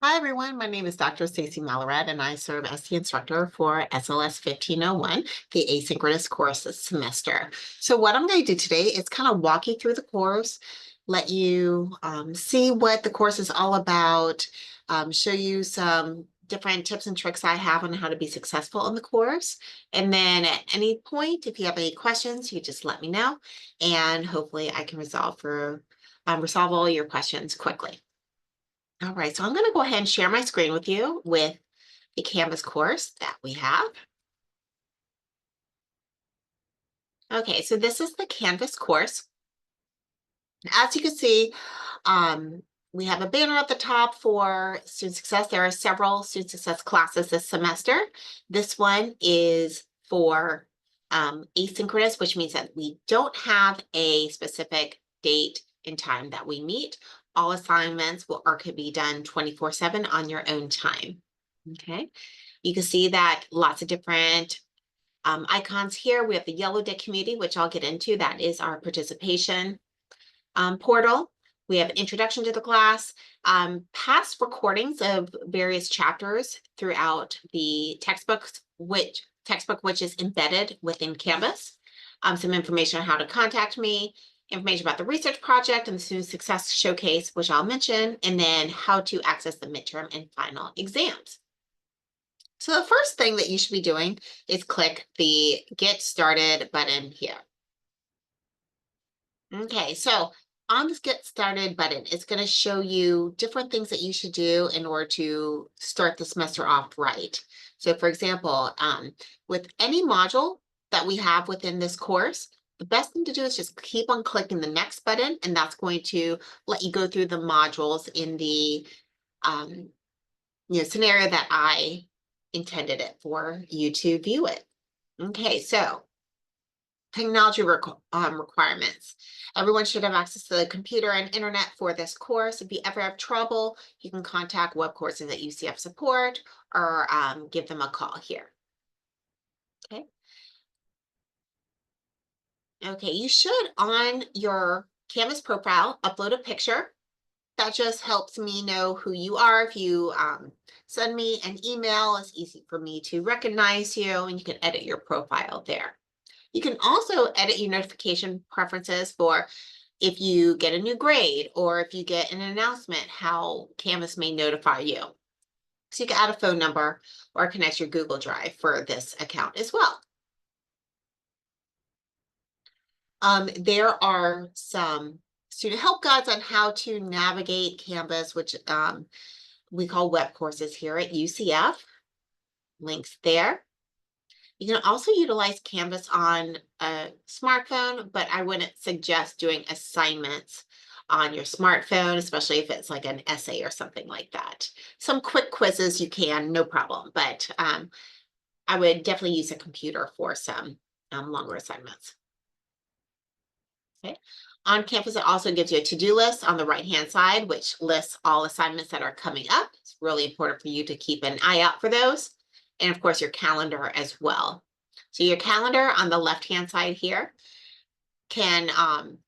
Hi, everyone. My name is Dr. Stacy Malarat, and I serve as the instructor for SLS 1501, the asynchronous course this semester. So what I'm going to do today is kind of walk you through the course, let you see what the course is all about, show you some different tips and tricks I have on how to be successful in the course. And then at any point, if you have any questions, you just let me know, and hopefully I can resolve all your questions quickly. All right, so I'm going to go ahead and share my screen with you with the Canvas course that we have. Okay, so this is the Canvas course. As you can see, we have a banner at the top for student success. There are several student success classes this semester. This one is for asynchronous, which means that we don't have a specific date and time that we meet. All assignments can be done 24/7 on your own time. Okay, you can see that lots of different icons here. We have the Yellow Deck community, which I'll get into. That is our participation portal. We have introduction to the class, past recordings of various chapters throughout the textbook, which is embedded within Canvas. Some information on how to contact me, information about the research project and the Student Success Showcase, which I'll mention, and then how to access the midterm and final exams. So the first thing that you should be doing is click the Get Started button here. Okay, so on this Get Started button, it's going to show you different things that you should do in order to start the semester off right. So for example, with any module that we have within this course, the best thing to do is just keep on clicking the next button, and that's going to let you go through the modules in the scenario that I intended it for you to view it. Okay, so technology requirements. Everyone should have access to the computer and internet for this course. If you ever have trouble, you can contact Web Courses at UCF support or give them a call here. Okay. Okay, you should on your Canvas profile upload a picture. That just helps me know who you are. If you send me an email, it's easy for me to recognize you, and you can edit your profile there. You can also edit your notification preferences for if you get a new grade or if you get an announcement, how Canvas may notify you. So you can add a phone number or connect your Google Drive for this account as well. There are some student help guides on how to navigate Canvas, which we call Web Courses here at UCF. Links there. You can also utilize Canvas on a smartphone, but I wouldn't suggest doing assignments on your smartphone, especially if it's like an essay or something like that. Some quick quizzes you can, no problem, but I would definitely use a computer for some longer assignments. Okay. On Canvas, it also gives you a to-do list on the right-hand side, which lists all assignments that are coming up. It's really important for you to keep an eye out for those. And of course, your calendar as well. So your calendar on the left-hand side here can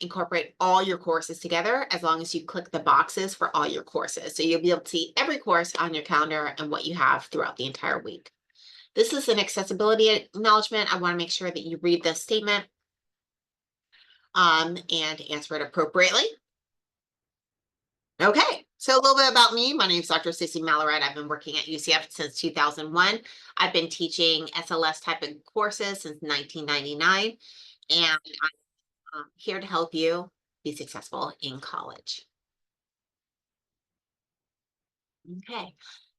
incorporate all your courses together as long as you click the boxes for all your courses. So you'll be able to see every course on your calendar and what you have throughout the entire week. This is an accessibility acknowledgement. I want to make sure that you read this statement and answer it appropriately. Okay, so a little bit about me. My name is Dr. Stacy Malarat. I've been working at UCF since 2001. I've been teaching SLS type of courses since 1999, and I'm here to help you be successful in college. Okay.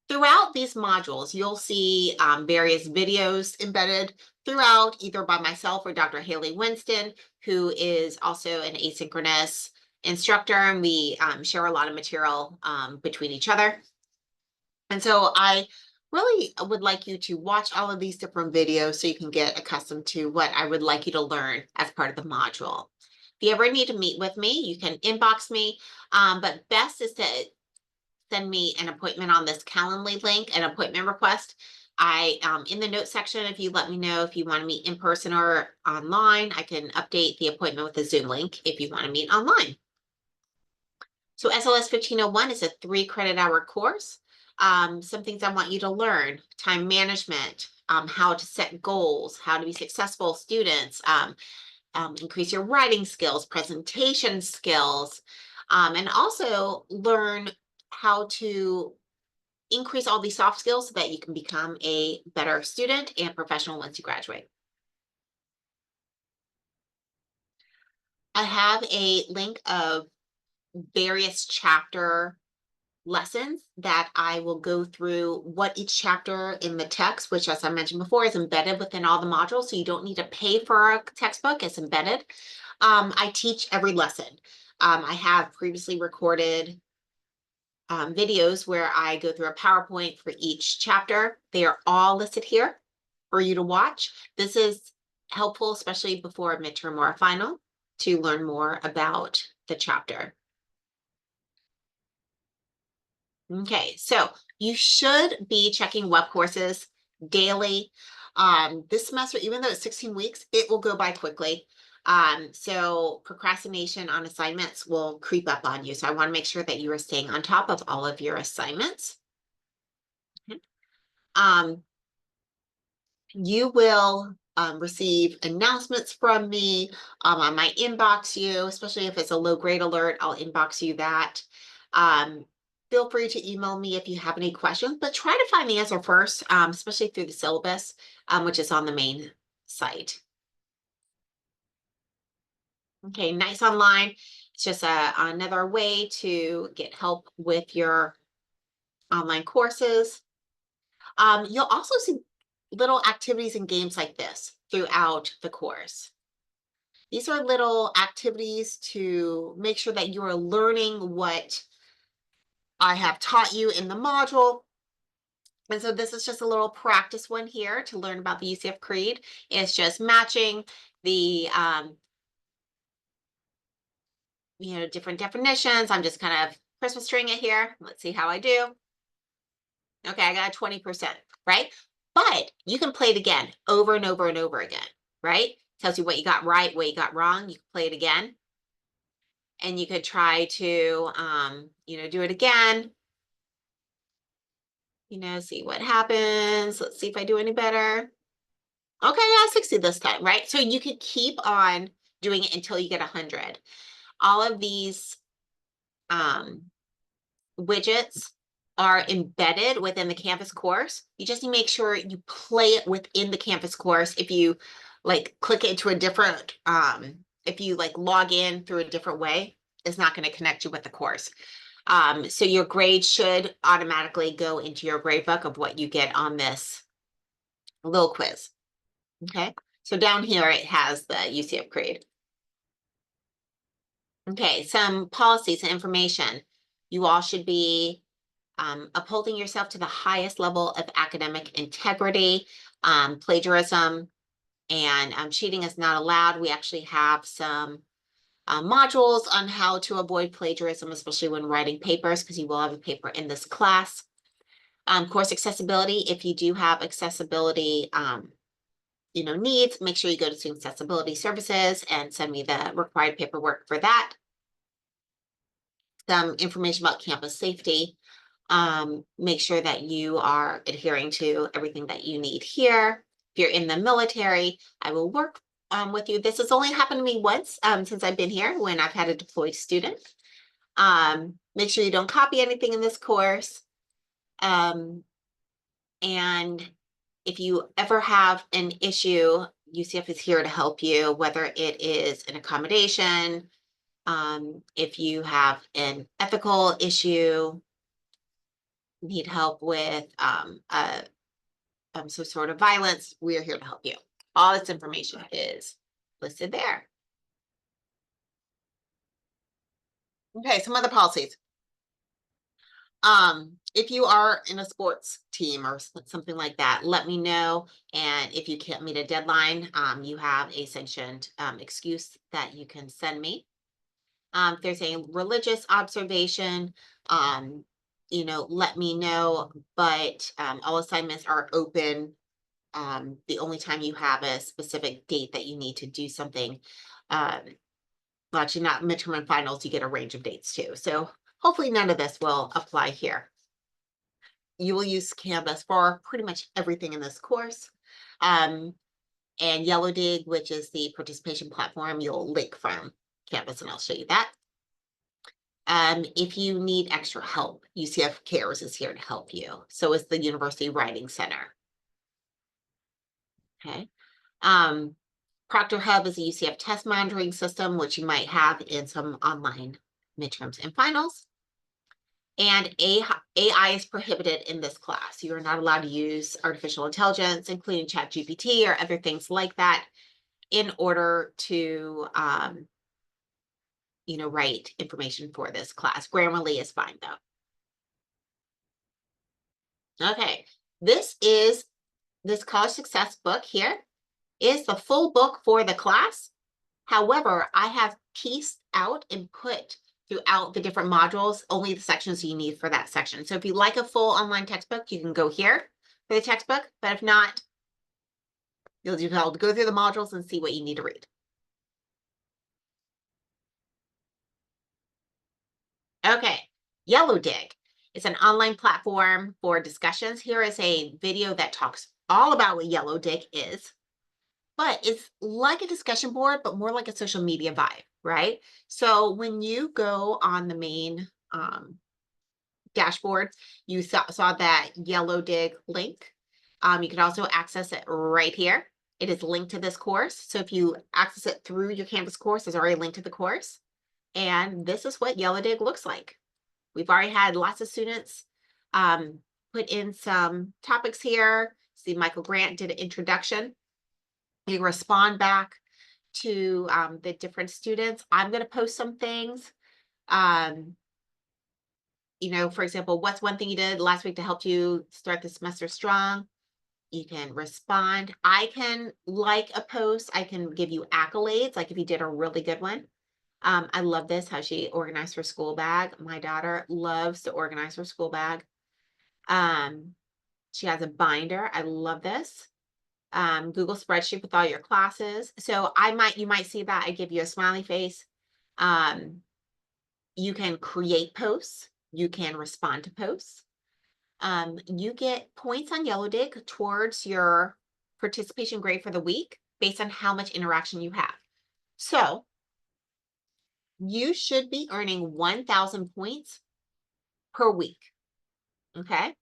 Throughout these modules, you'll see various videos embedded throughout, either by myself or Dr. Haley Winston, who is also an asynchronous instructor, and we share a lot of material between each other. And so I really would like you to watch all of these different videos so you can get accustomed to what I would like you to learn as part of the module. If you ever need to meet with me, you can inbox me, but best is to send me an appointment on this Calendly link, an appointment request. In the notes section, if you let me know if you want to meet in person or online, I can update the appointment with a Zoom link if you want to meet online. So SLS 1501 is a 3 credit hour course. Some things I want you to learn: time management, how to set goals, how to be successful students, increase your writing skills, presentation skills, and also learn how to increase all these soft skills so that you can become a better student and professional once you graduate. I have a link of various chapter lessons that I will go through what each chapter in the text, which, as I mentioned before, is embedded within all the modules. So you don't need to pay for a textbook, it's embedded. I teach every lesson. I have previously recorded videos where I go through a PowerPoint for each chapter. They are all listed here for you to watch. This is helpful, especially before a midterm or a final, to learn more about the chapter. Okay, so you should be checking web courses daily. This semester, even though it's 16 weeks, it will go by quickly. So procrastination on assignments will creep up on you. So I want to make sure that you are staying on top of all of your assignments. Okay. You will receive announcements from me. I might inbox you, especially if it's a low grade alert, I'll inbox you that. Feel free to email me if you have any questions, but try to find the answer first, especially through the syllabus, which is on the main site. Okay, Nice Online. It's just another way to get help with your online courses. You'll also see little activities and games like this throughout the course. These are little activities to make sure that you are learning what I have taught you in the module. And so this is just a little practice one here to learn about the UCF Creed. It's just matching the different definitions. I'm just kind of Christmas string it here. Let's see how I do. Okay, I got 20%, right? But you can play it again over and over and over again, right? Tells you what you got right, what you got wrong. You can play it again. And you could try to, do it again. See what happens. Let's see if I do any better. Okay, I 60 this time, right? So you could keep on doing it until you get 100. All of these widgets are embedded within the Canvas course. You just need to make sure you play it within the Canvas course. If you click it to a different, if you log in through a different way, it's not going to connect you with the course. So your grade should automatically go into your grade book of what you get on this little quiz. Okay, so down here it has the UCF grade. Okay, some policies and information. You all should be upholding yourself to the highest level of academic integrity. Plagiarism and cheating is not allowed. We actually have some modules on how to avoid plagiarism, especially when writing papers, because you will have a paper in this class. Course accessibility, if you do have accessibility needs, make sure you go to Student Accessibility Services and send me the required paperwork for that. Some information about campus safety. Make sure that you are adhering to everything that you need here. If you're in the military, I will work with you. This has only happened to me once since I've been here, when I've had a deployed student. Make sure you don't copy anything in this course. And if you ever have an issue, UCF is here to help you, whether it is an accommodation, if you have an ethical issue, need help with some sort of violence, we are here to help you. All this information is listed there. Okay, some other policies. If you are in a sports team or something like that, let me know. And if you can't meet a deadline, you have a sanctioned excuse that you can send me. If there's a religious observation, let me know. But all assignments are open. The only time you have a specific date that you need to do something, well, actually not midterm and finals, you get a range of dates too. So hopefully none of this will apply here. you will use Canvas for pretty much everything in this course. And Yellow Dig, which is the participation platform, you'll link from Canvas, and I'll show you that. If you need extra help, UCF Cares is here to help you. So is the University Writing Center. Okay. Proctor Hub is a UCF test monitoring system, which you might have in some online midterms and finals. And AI is prohibited in this class. You are not allowed to use artificial intelligence, including ChatGPT or other things like that, in order to, write information for this class. Grammarly is fine though. Okay, this college success book here is the full book for the class. However, I have pieced out and put throughout the different modules only the sections you need for that section. So if you like a full online textbook, you can go here for the textbook. But if not, you'll be able to go through the modules and see what you need to read. Okay, Yellow Dig. It's an online platform for discussions. Here is a video that talks all about what Yellow Dig is. But it's like a discussion board, but more like a social media vibe, right? So when you go on the main dashboard, you saw that Yellow Dig link. You can also access it right here. It is linked to this course. So if you access it through your Canvas course, it's already linked to the course. And this is what Yellow Dig looks like. We've already had lots of students put in some topics here. See, Michael Grant did an introduction. You respond back to the different students. I'm going to post some things. For example, what's one thing you did last week to help you start the semester strong? You can respond. I can like a post. I can give you accolades, like if you did a really good one. I love this, how she organized her school bag. My daughter loves to organize her school bag. She has a binder. I love this. Google spreadsheet with all your classes. So you might see that I give you a smiley face. You can create posts. You can respond to posts. You get points on Yellow Dig towards your participation grade for the week based on how much interaction you have. So you should be earning 1,000 points per week. Okay.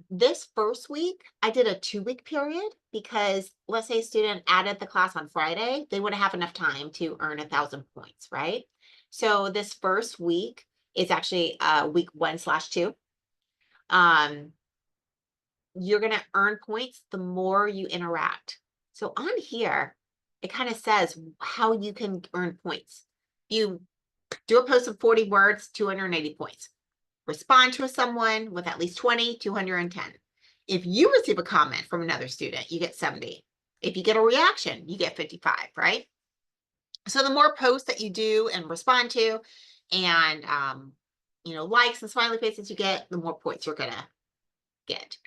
This first week, I did a 2-week period because let's say a student added the class on Friday, they wouldn't have enough time to earn 1,000 points, right? So this first week is actually week 1/2. You're going to earn points the more you interact. So on here, it kind of says how you can earn points. You do a post of 40 words, 280 points. Respond to someone with at least 20, 210. If you receive a comment from another student, you get 70. If you get a reaction, you get 55, right? So the more posts that you do and respond to and, likes and smiley faces you get, the more points you're going to get.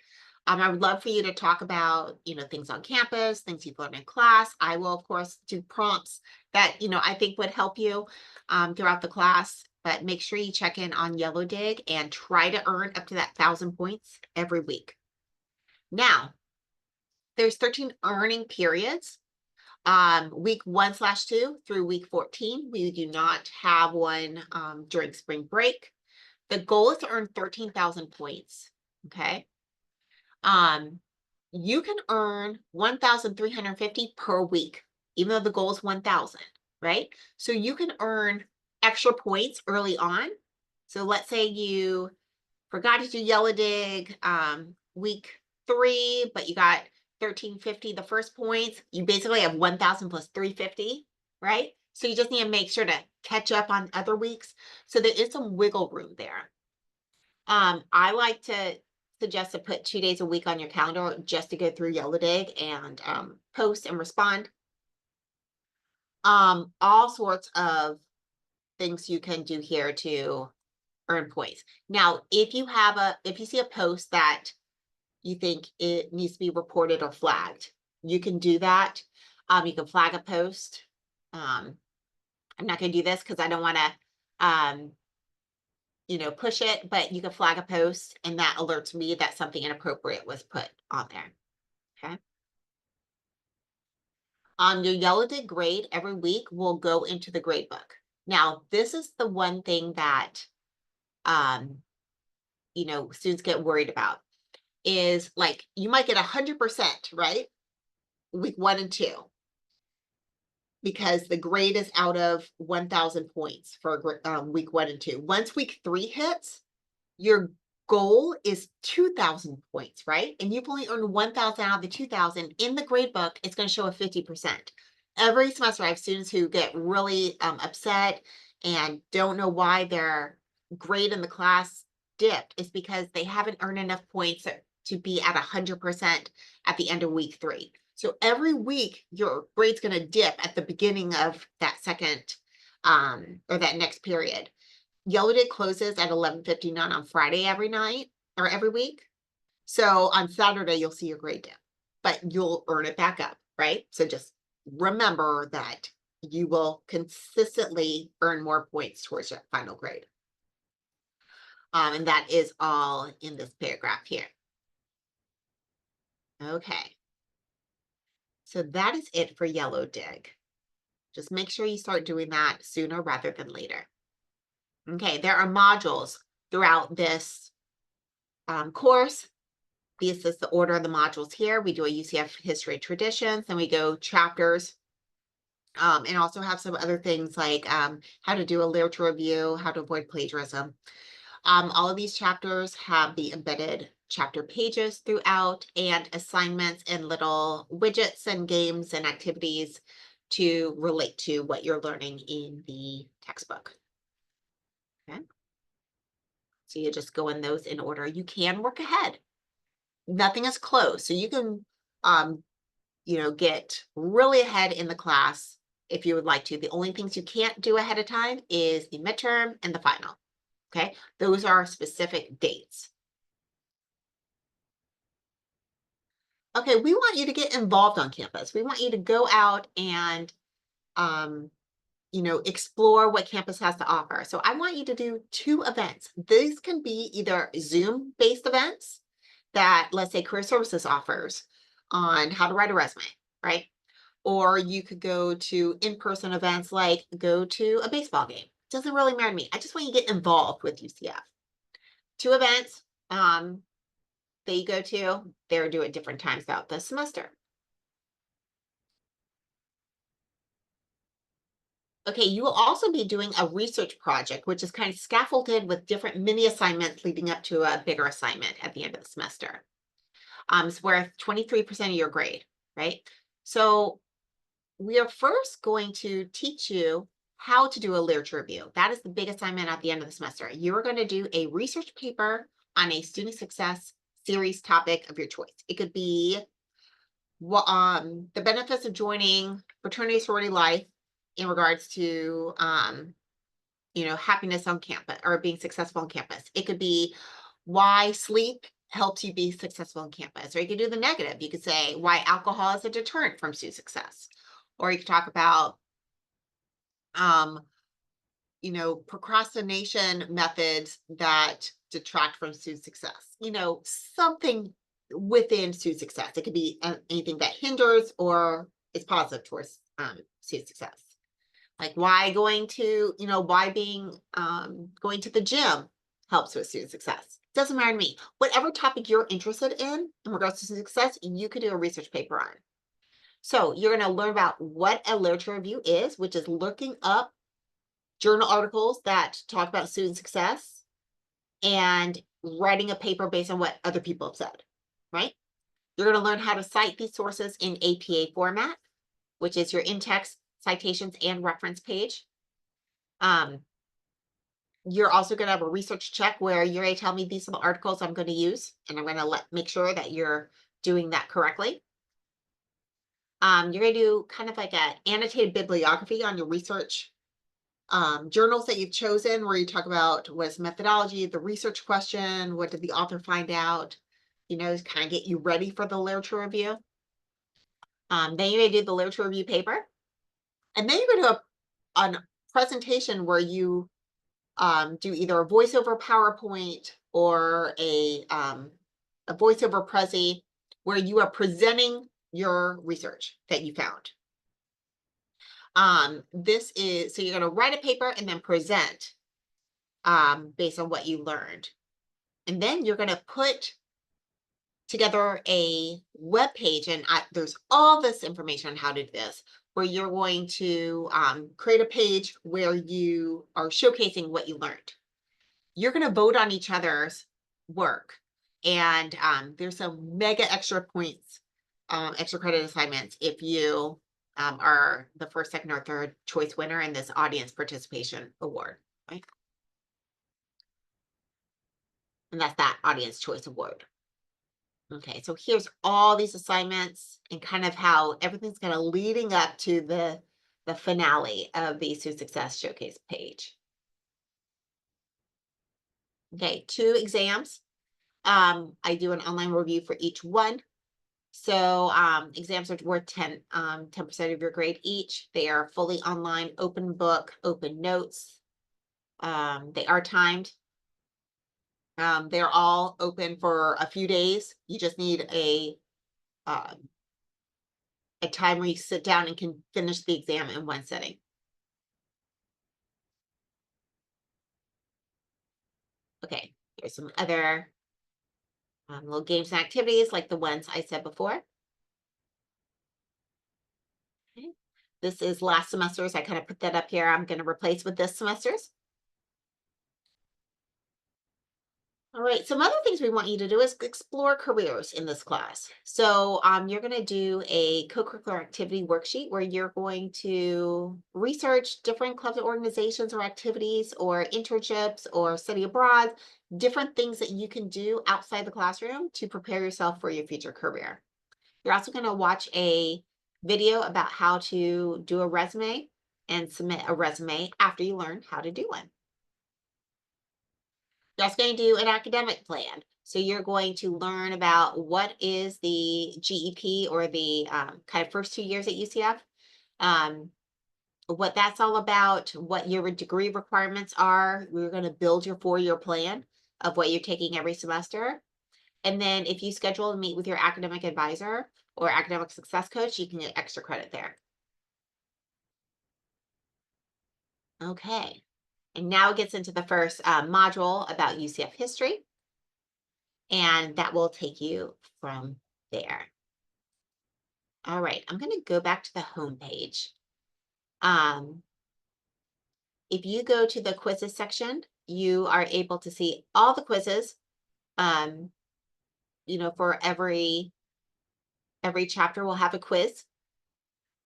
I would love for you to talk about, things on campus, things you've learned in class. I will, of course, do prompts that, I think would help you throughout the class. But make sure you check in on Yellow Dig and try to earn up to that 1,000 points every week. Now, there's 13 earning periods. Week 1/2 through week 14. We do not have one during spring break. The goal is to earn 13,000 points. Okay. You can earn 1,350 per week, even though the goal is 1,000, right? So you can earn extra points early on. So let's say you forgot to do Yellow Dig week 3, but you got 1,350 the first points. You basically have 1,000 plus 350, right? So you just need to make sure to catch up on other weeks. So there is some wiggle room there. I like to suggest to put 2 days a week on your calendar just to go through Yellow Dig and post and respond. All sorts of things you can do here to earn points. Now, if you see a post that you think it needs to be reported or flagged, you can do that. You can flag a post. I'm not going to do this because I don't want to push it, but you can flag a post and that alerts me that something inappropriate was put on there. Okay. Your yellow dig grade every week will go into the grade book. Now, this is the one thing that um, students get worried about is like you might get 100%, right? Week 1 and 2, because the grade is out of 1,000 points for week 1 and 2. Once week 3 hits, your goal is 2,000 points, right? And you've only earned 1,000 out of the 2,000. In the grade book, it's going to show a 50%. Every semester, I have students who get really upset and don't know why their grade in the class dipped. It's because they haven't earned enough points to be at 100% at the end of week 3. So every week, your grade's going to dip at the beginning of that second or that next period. Yellow Day closes at 11:59 on Friday every night or every week. So on Saturday, you'll see your grade dip, but you'll earn it back up, right? So just remember that you will consistently earn more points towards your final grade. And that is all in this paragraph here. Okay. So that is it for Yellow Dig. Just make sure you start doing that sooner rather than later. Okay, there are modules throughout this course. This is the order of the modules here. We do a UCF history traditions, then we go chapters, and also have some other things like how to do a literature review, how to avoid plagiarism. All of these chapters have the embedded chapter pages throughout and assignments and little widgets and games and activities to relate to what you're learning in the textbook. Okay. So you just go in those in order. You can work ahead. Nothing is closed. So you can, get really ahead in the class if you would like to. The only things you can't do ahead of time is the midterm and the final. Okay. Those are specific dates. Okay. We want you to get involved on campus. We want you to go out and, explore what campus has to offer. So I want you to do 2 events. These can be either Zoom-based events that, let's say, Career Services offers on how to write a resume, right? Or you could go to in-person events like go to a baseball game. Doesn't really matter to me. I just want you to get involved with UCF. 2 events that you go to, they're due at different times throughout the semester. Okay, you will also be doing a research project, which is kind of scaffolded with different mini assignments leading up to a bigger assignment at the end of the semester. It's worth 23% of your grade, right? So we are first going to teach you how to do a literature review. That is the big assignment at the end of the semester. You're going to do a research paper on a student success series topic of your choice. It could be the benefits of joining fraternity sorority life in regards to happiness on campus or being successful on campus. It could be why sleep helps you be successful on campus, or you could do the negative. You could say why alcohol is a deterrent from student success, or you could talk about procrastination methods that detract from student success. Something within student success. It could be anything that hinders or is positive towards student success. Like why going to, why being going to the gym helps with student success. Doesn't matter to me. Whatever topic you're interested in regards to success, you could do a research paper on. So you're going to learn about what a literature review is, which is looking up journal articles that talk about student success and writing a paper based on what other people have said, right? You're going to learn how to cite these sources in APA format, which is your in-text citations and reference page. You're also going to have a research check where you're going to tell me these are the articles I'm going to use, and I'm going to make sure that you're doing that correctly. You're going to do kind of like an annotated bibliography on your research journals that you've chosen, where you talk about what's methodology, the research question, what did the author find out, to kind of get you ready for the literature review. Then you're going to do the literature review paper. And then you're going to do a presentation where you do either a voiceover PowerPoint or a voiceover Prezi where you are presenting your research that you found. This is, so you're going to write a paper and then present based on what you learned. And then you're going to put together a web page, and there's all this information on how to do this, where you're going to create a page where you are showcasing what you learned. You're going to vote on each other's work, and there's some mega extra points, extra credit assignments if you are the first, second, or third choice winner in this audience participation award, right? And that's that audience choice award. Okay, so here's all these assignments and kind of how everything's kind of leading up to the finale of the Student Success Showcase page. Okay, 2 exams. I do an online review for each one. So exams are worth 10% of your grade each. They are fully online, open book, open notes. They are timed. They're all open for a few days. You just need a time where you sit down and can finish the exam in one sitting. Okay, here's some other little games and activities like the ones I said before. Okay. This is last semester's. I kind of put that up here. I'm going to replace with this semester's. All right, some other things we want you to do is explore careers in this class. So you're going to do a co-curricular activity worksheet where you're going to research different clubs and organizations or activities or internships or study abroad, different things that you can do outside the classroom to prepare yourself for your future career. You're also going to watch a video about how to do a resume and submit a resume after you learn how to do one. That's going to do an academic plan. So you're going to learn about what is the GEP or the kind of first 2 years at UCF, what that's all about, what your degree requirements are. We're going to build your 4-year plan of what you're taking every semester. And then if you schedule to meet with your academic advisor or academic success coach, you can get extra credit there. Okay. And now it gets into the first module about UCF history. And that will take you from there. All right, I'm going to go back to the home page. If you go to the quizzes section, you are able to see all the quizzes, for every chapter will have a quiz.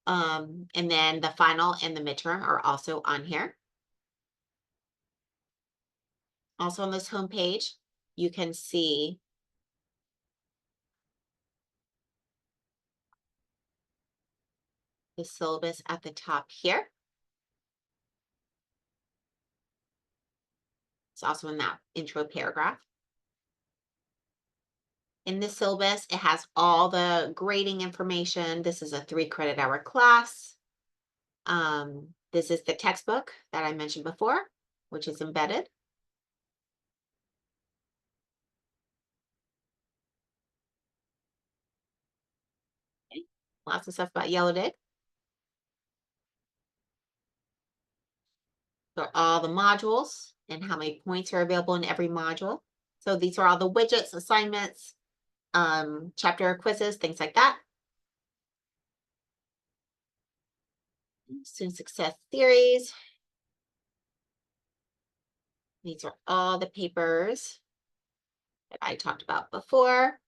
And then the final and the midterm are also on here. Also on this home page, you can see the syllabus at the top here. It's also in that intro paragraph. In this syllabus, it has all the grading information. This is a 3-credit-hour class. This is the textbook that I mentioned before, which is embedded. Okay. Lots of stuff about Yellow Dig. So all the modules and how many points are available in every module. So these are all the widgets, assignments, chapter quizzes, things like that. Student success theories. These are all the papers that I talked about before.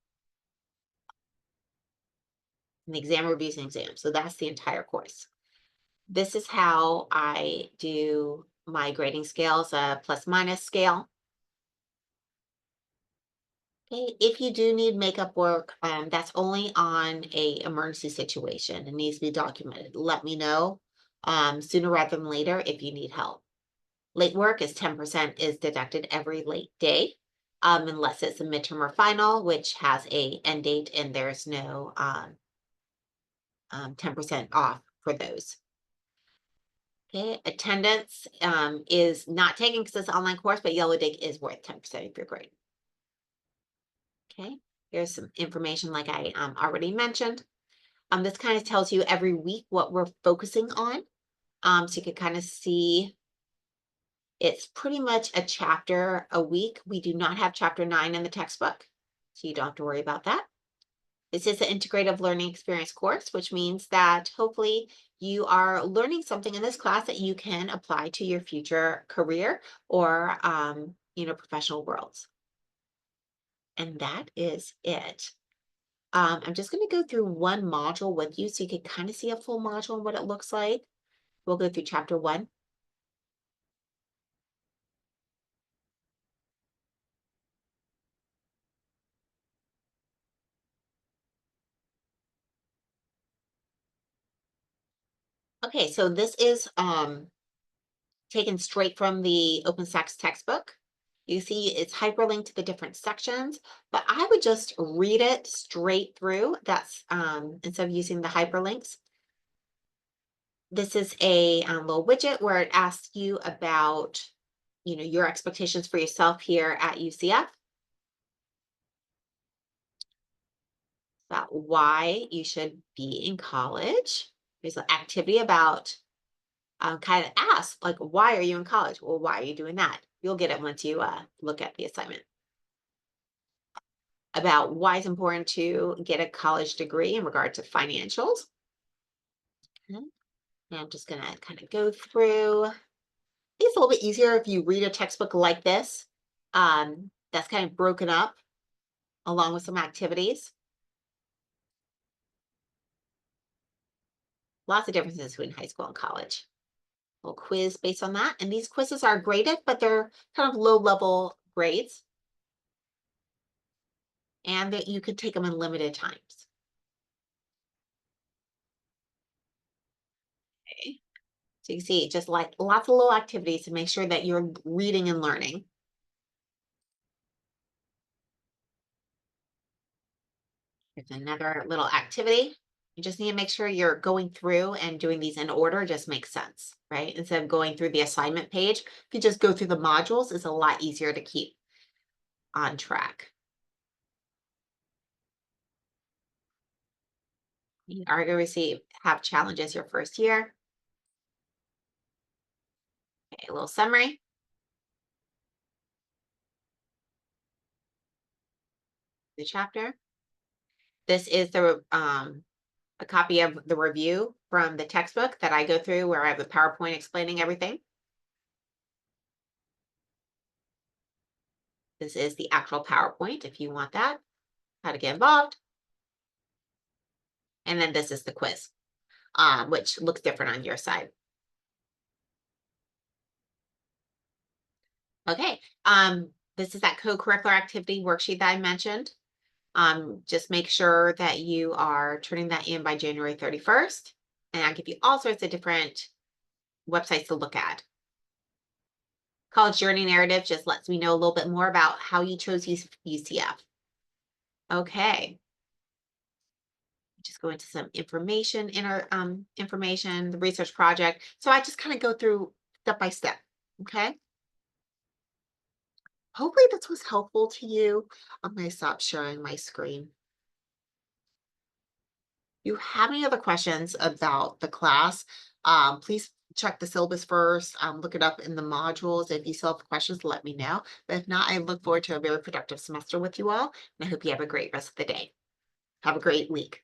And the exam reviews and exams. So that's the entire course. This is how I do my grading scales, a plus minus scale. Okay, if you do need makeup work, that's only on a emergency situation. It needs to be documented. Let me know sooner rather than later if you need help. Late work is 10% is deducted every late day, unless it's a midterm or final, which has a end date and there's no 10% off for those. Okay, attendance is not taken because it's an online course, but Yellow Dig is worth 10% of your grade. Okay, here's some information like I already mentioned. This kind of tells you every week what we're focusing on. So you can kind of see it's pretty much a chapter a week. We do not have chapter 9 in the textbook, so you don't have to worry about that. This is an integrative learning experience course, which means that hopefully you are learning something in this class that you can apply to your future career or professional worlds. And that is it. I'm just going to go through one module with you so you can kind of see a full module and what it looks like. We'll go through chapter 1. Okay, so this is taken straight from the OpenStax textbook. You see it's hyperlinked to the different sections, but I would just read it straight through. That's instead of using the hyperlinks. This is a little widget where it asks you about, your expectations for yourself here at UCF, about why you should be in college. There's an activity about kind of ask, like, why are you in college? Well, why are you doing that? You'll get it once you look at the assignment. About why it's important to get a college degree in regard to financials. Mhm. And I'm just going to kind of go through. It's a little bit easier if you read a textbook like this. That's kind of broken up along with some activities. Lots of differences between high school and college. A little quiz based on that. And these quizzes are graded, but they're kind of low level grades. And that you could take them in limited times. Okay. So you can see just like lots of little activities to make sure that you're reading and learning. Here's another little activity. You just need to make sure you're going through and doing these in order just makes sense, right? Instead of going through the assignment page, if you just go through the modules, it's a lot easier to keep on track. You are going to have challenges your first year. Okay, a little summary. The chapter. This is a copy of the review from the textbook that I go through where I have the PowerPoint explaining everything. This is the actual PowerPoint if you want that, how to get involved. And then this is the quiz, which looks different on your side. Okay, this is that co-curricular activity worksheet that I mentioned. Just make sure that you are turning that in by January 31st. And I'll give you all sorts of different websites to look at. College Journey Narrative just lets me know a little bit more about how you chose UCF. Okay. Just go into some information, information, the research project. So I just kind of go through step by step. Okay. Hopefully this was helpful to you. I'm going to stop sharing my screen. You have any other questions about the class, please check the syllabus first, look it up in the modules. If you still have questions, let me know. But if not, I look forward to a very productive semester with you all, and I hope you have a great rest of the day. Have a great week.